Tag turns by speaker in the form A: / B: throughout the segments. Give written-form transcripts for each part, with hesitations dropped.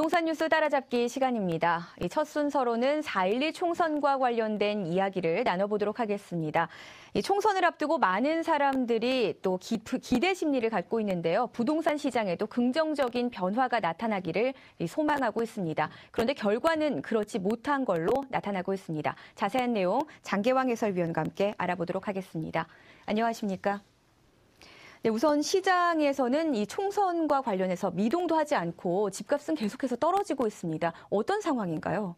A: 부동산 뉴스 따라잡기 시간입니다. 첫 순서로는 4.12 총선과 관련된 이야기를 나눠보도록 하겠습니다. 이 총선을 앞두고 많은 사람들이 또 기대 심리를 갖고 있는데요. 부동산 시장에도 긍정적인 변화가 나타나기를 소망하고 있습니다. 그런데 결과는 그렇지 못한 걸로 나타나고 있습니다. 자세한 내용 장계왕 해설위원과 함께 알아보도록 하겠습니다. 안녕하십니까? 네, 우선 시장에서는 이 총선과 관련해서 미동도 하지 않고 집값은 계속해서 떨어지고 있습니다. 어떤 상황인가요?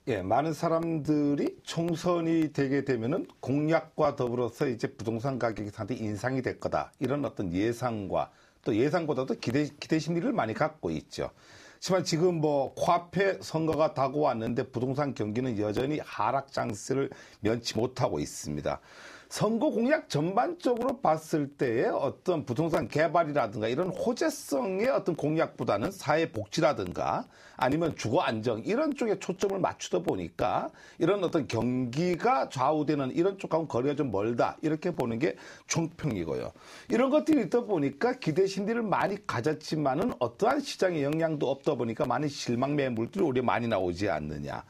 B: 예, 많은 사람들이 총선이 되게 되면은 공약과 더불어서 이제 부동산 가격이 상당히 인상이 될 거다. 이런 어떤 예상과 또 예상보다도 기대 심리를 많이 갖고 있죠. 하지만 지금 코앞에 선거가 다가왔는데 부동산 경기는 여전히 하락 장세를 면치 못하고 있습니다. 선거 공약 전반적으로 봤을 때의 어떤 부동산 개발이라든가 이런 호재성의 어떤 공약보다는 사회 복지라든가 아니면 주거 안정 이런 쪽에 초점을 맞추다 보니까 이런 어떤 경기가 좌우되는 이런 쪽하고는 거리가 좀 멀다 이렇게 보는 게 총평이고요. 이런 것들이 있다 보니까 기대 심리를 많이 가졌지만은 어떠한 시장의 영향도 없다 보니까 많은 실망 매물들이 오히려 많이 나오지 않느냐.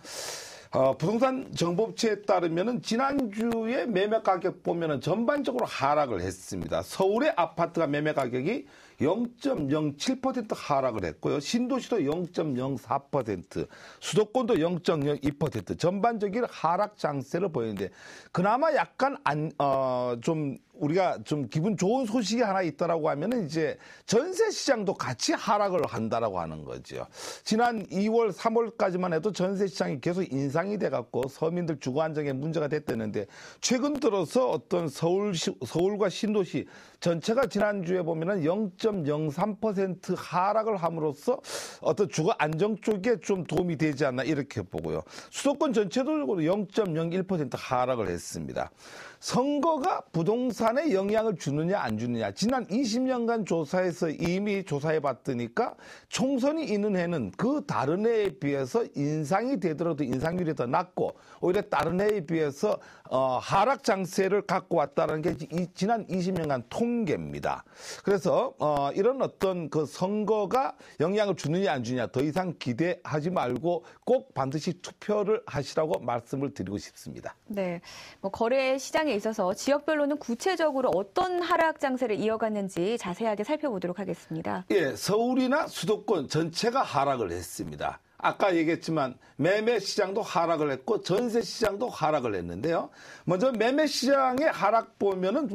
B: 부동산 정보업체에 따르면은 지난주에 매매 가격 보면은 전반적으로 하락을 했습니다. 서울의 아파트가 매매 가격이 0.07% 하락을 했고요. 신도시도 0.04%, 수도권도 0.02% 전반적인 하락 장세를 보이는데 그나마 약간 우리가 좀 기분 좋은 소식이 하나 있다라고 하면은 이제 전세 시장도 같이 하락을 한다라고 하는 거죠. 지난 2월, 3월까지만 해도 전세 시장이 계속 인상이 돼 갖고 서민들 주거 안정에 문제가 됐다는데 최근 들어서 어떤 서울과 신도시 전체가 지난주에 보면은 0.03% 하락을 함으로써 어떤 주거 안정 쪽에 좀 도움이 되지 않나 이렇게 보고요. 수도권 전체도 0.01% 하락을 했습니다. 선거가 부동산에 영향을 주느냐 안 주느냐 지난 20년간 조사해서 이미 조사해 봤더니까 총선이 있는 해는 그 다른 해에 비해서 인상이 되더라도 인상률이 더 낮고 오히려 다른 해에 비해서 하락 장세를 갖고 왔다는 게 지난 20년간 통계입니다. 그래서 이런 어떤 그 선거가 영향을 주느냐 안 주느냐 더 이상 기대하지 말고 꼭 반드시 투표를 하시라고 말씀을 드리고 싶습니다.
A: 네, 거래 시장에 있어서 지역별로는 구체적으로 어떤 하락 장세를 이어갔는지 자세하게 살펴보도록 하겠습니다.
B: 예, 서울이나 수도권 전체가 하락을 했습니다. 아까 얘기했지만 매매 시장도 하락을 했고 전세 시장도 하락을 했는데요. 먼저 매매 시장의 하락 보면은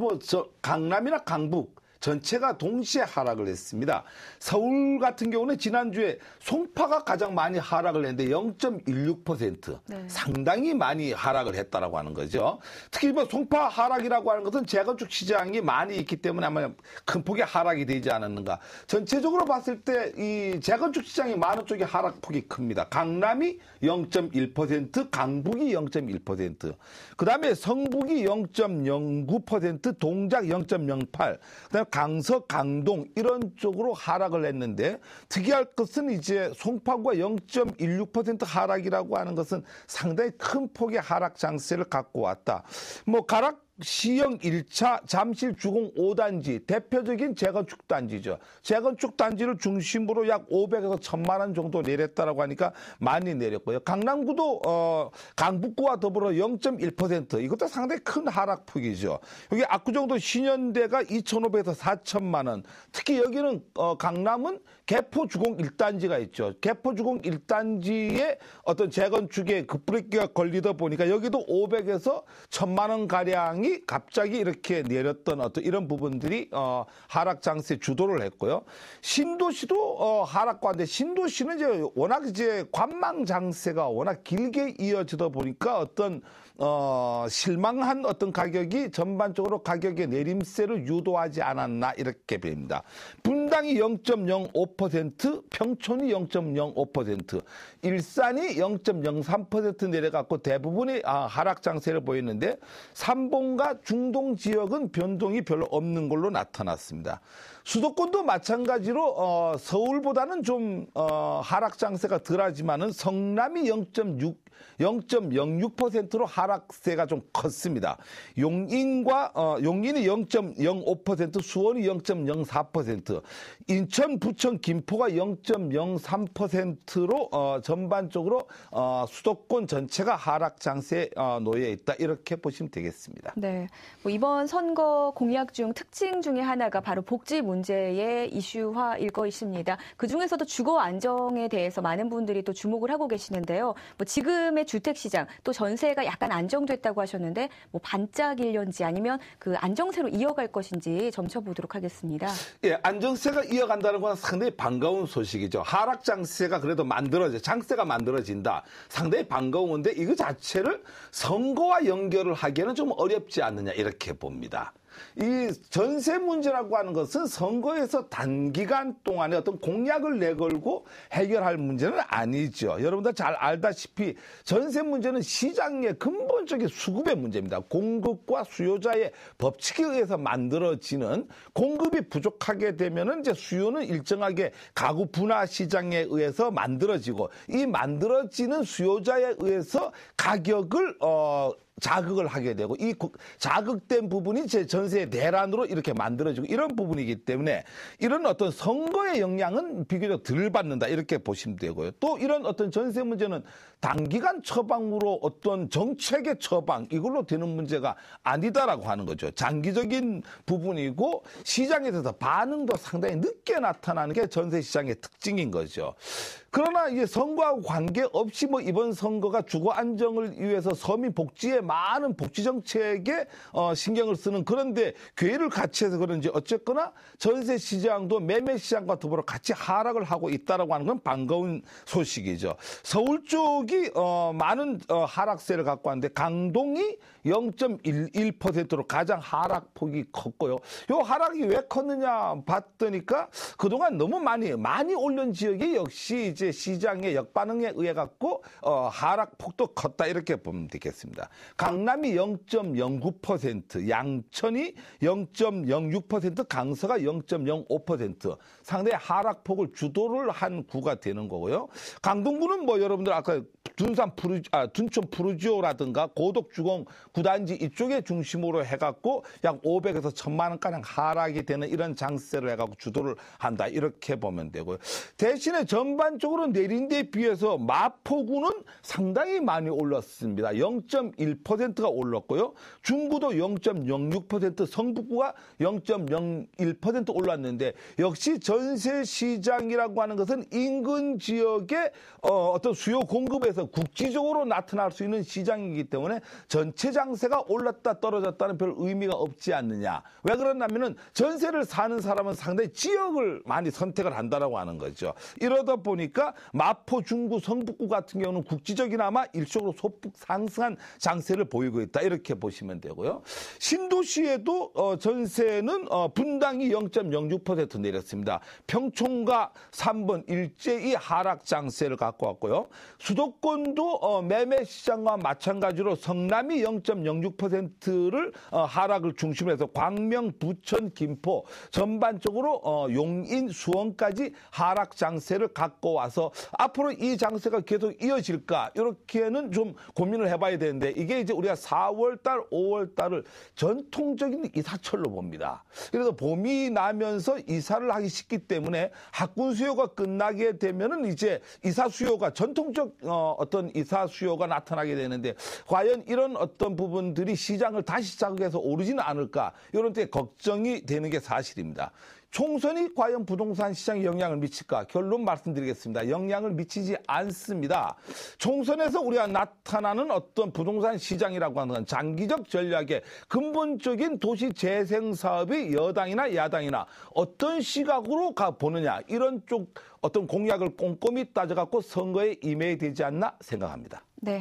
B: 강남이나 강북 전체가 동시에 하락을 했습니다. 서울 같은 경우는 지난주에 송파가 가장 많이 하락을 했는데 0.16%. 네. 상당히 많이 하락을 했다라고 하는 거죠. 특히 송파 하락이라고 하는 것은 재건축 시장이 많이 있기 때문에 아마 큰 폭의 하락이 되지 않았는가. 전체적으로 봤을 때 이 재건축 시장이 많은 쪽이 하락폭이 큽니다. 강남이 0.1%, 강북이 0.1%. 그다음에 성북이 0.09%, 동작 0.08%. 그다음에 강서, 강동 이런 쪽으로 하락을 했는데 특이할 것은 이제 송파구가 0.16% 하락이라고 하는 것은 상당히 큰 폭의 하락 장세를 갖고 왔다. 가락 시형 1차 잠실 주공 5단지 대표적인 재건축 단지죠. 재건축 단지를 중심으로 약 500에서 1000만 원 정도 내렸다라고 하니까 많이 내렸고요. 강남구도 강북구와 더불어 0.1% 이것도 상당히 큰 하락폭이죠. 여기 압구정도 신현대가 2,500에서 4천만 원. 특히 여기는 강남은 개포 주공 1단지가 있죠. 개포 주공 1단지에 어떤 재건축에 급브레이크가 걸리다 보니까 여기도 500에서 1000만 원 가량 갑자기 이렇게 내렸던 어떤 이런 부분들이 하락 장세 주도를 했고요. 신도시도 하락과인데 신도시는 이제 워낙 이제 관망 장세가 워낙 길게 이어지다 보니까 어떤 실망한 어떤 가격이 전반적으로 가격의 내림세를 유도하지 않았나 이렇게 봅니다. 분당이 0.05%, 평촌이 0.05%, 일산이 0.03% 내려갔고 대부분이 하락 장세를 보였는데 삼봉과 중동 지역은 변동이 별로 없는 걸로 나타났습니다. 수도권도 마찬가지로 서울보다는 좀 하락 장세가 덜하지만은 성남이 0.06%로 하락세가 좀 컸습니다. 용인이 0.05%, 수원이 0.04%, 인천, 부천, 김포가 0.03%로 전반적으로 수도권 전체가 하락 장세에 놓여 있다, 이렇게 보시면 되겠습니다.
A: 네, 뭐 이번 선거 공약 중 특징 중에 하나가 바로 복지 문제의 이슈화일 것입니다. 그 중에서도 주거 안정에 대해서 많은 분들이 또 주목을 하고 계시는데요. 뭐 지금의 주택 시장 또 전세가 약간 안정됐다고 하셨는데 뭐 반짝일련지 아니면 그 안정세로 이어갈 것인지 점쳐보도록 하겠습니다.
B: 예, 안정세가 이어간다는 건 상당히 반가운 소식이죠. 하락 장세가 그래도 장세가 만들어진다. 상당히 반가운 건데 이거 자체를 선거와 연결을 하기에는 좀 어렵지 않느냐, 이렇게 봅니다. 이 전세 문제라고 하는 것은 선거에서 단기간 동안에 어떤 공약을 내걸고 해결할 문제는 아니죠. 여러분들 잘 알다시피 전세 문제는 시장의 근본적인 수급의 문제입니다. 공급과 수요자의 법칙에 의해서 만들어지는, 공급이 부족하게 되면은 이제 수요는 일정하게 가구 분화 시장에 의해서 만들어지고, 이 만들어지는 수요자에 의해서 가격을 자극을 하게 되고, 이 자극된 부분이 제 전세의 대란으로 이렇게 만들어지고, 이런 부분이기 때문에 이런 어떤 선거의 영향은 비교적 덜 받는다, 이렇게 보시면 되고요. 또 이런 어떤 전세 문제는 단기간 처방으로 어떤 정책의 처방, 이걸로 되는 문제가 아니다라고 하는 거죠. 장기적인 부분이고 시장에 대해서 반응도 상당히 늦게 나타나는 게 전세 시장의 특징인 거죠. 그러나 이제 선거하고 관계없이 뭐 이번 선거가 주거 안정을 위해서 서민 복지에 많은 복지 정책에 신경을 쓰는, 그런데 궤를 같이 해서 그런지 어쨌거나 전세 시장도 매매 시장과 더불어 같이 하락을 하고 있다라고 하는 건 반가운 소식이죠. 서울 쪽이 많은 하락세를 갖고 왔는데 강동이 0.11%로 가장 하락폭이 컸고요. 요 하락이 왜 컸느냐 봤더니까 그동안 너무 많이 올린 지역이 역시 이제 시장의 역반응에 의해 갖고 하락폭도 컸다, 이렇게 보면 되겠습니다. 강남이 0.09%, 양천이 0.06%, 강서가 0.05%, 상당히 하락폭을 주도를 한 구가 되는 거고요. 강동구는 뭐 여러분들 아까 둔촌 푸르지오라든가 고덕주공 구단지 이쪽에 중심으로 해갖고 약 500에서 1000만 원가량 하락이 되는 이런 장세를 해갖고 주도를 한다, 이렇게 보면 되고요. 대신에 전반적으로 내린 데 비해서 마포구는 상당히 많이 올랐습니다. 0.1%가 올랐고요. 중구도 0.06%, 성북구가 0.01% 올랐는데, 역시 전세 시장이라고 하는 것은 인근 지역의 어떤 수요 공급에서 국지적으로 나타날 수 있는 시장이기 때문에 전체 장세가 올랐다 떨어졌다는 별 의미가 없지 않느냐. 왜 그러냐면은 전세를 사는 사람은 상당히 지역을 많이 선택을 한다라고 하는 거죠. 이러다 보니까 마포, 중구, 성북구 같은 경우는 국지적이나마 일시적으로 소폭 상승한 장세를 보이고 있다, 이렇게 보시면 되고요. 신도시에도 전세는 분당이 0.06% 내렸습니다. 평촌과 3번 일제히 하락 장세를 갖고 왔고요. 수도권도 매매 시장과 마찬가지로 성남이 0.06%를 하락을 중심으로 해서 광명, 부천, 김포 전반적으로 용인, 수원까지 하락 장세를 갖고 와서 앞으로 이 장세가 계속 이어질까, 이렇게는 좀 고민을 해봐야 되는데, 이게 이제 우리가 4월달, 5월달을 전통적인 이사철로 봅니다. 그래서 봄이 나면서 이사를 하기 쉽기 때문에 학군 수요가 끝나게 되면은 이제 이사 수요가 전통적 어떤 이사 수요가 나타나게 되는데, 과연 이런 어떤 부분들이 시장을 다시 자극해서 오르지는 않을까, 이런 데 걱정이 되는 게 사실입니다. 총선이 과연 부동산 시장에 영향을 미칠까? 결론 말씀드리겠습니다. 영향을 미치지 않습니다. 총선에서 우리가 나타나는 어떤 부동산 시장이라고 하는 건 장기적 전략의 근본적인 도시 재생 사업이 여당이나 야당이나 어떤 시각으로 보느냐, 이런 쪽 어떤 공약을 꼼꼼히 따져갖고 선거에 임해야 되지 않나 생각합니다.
A: 네.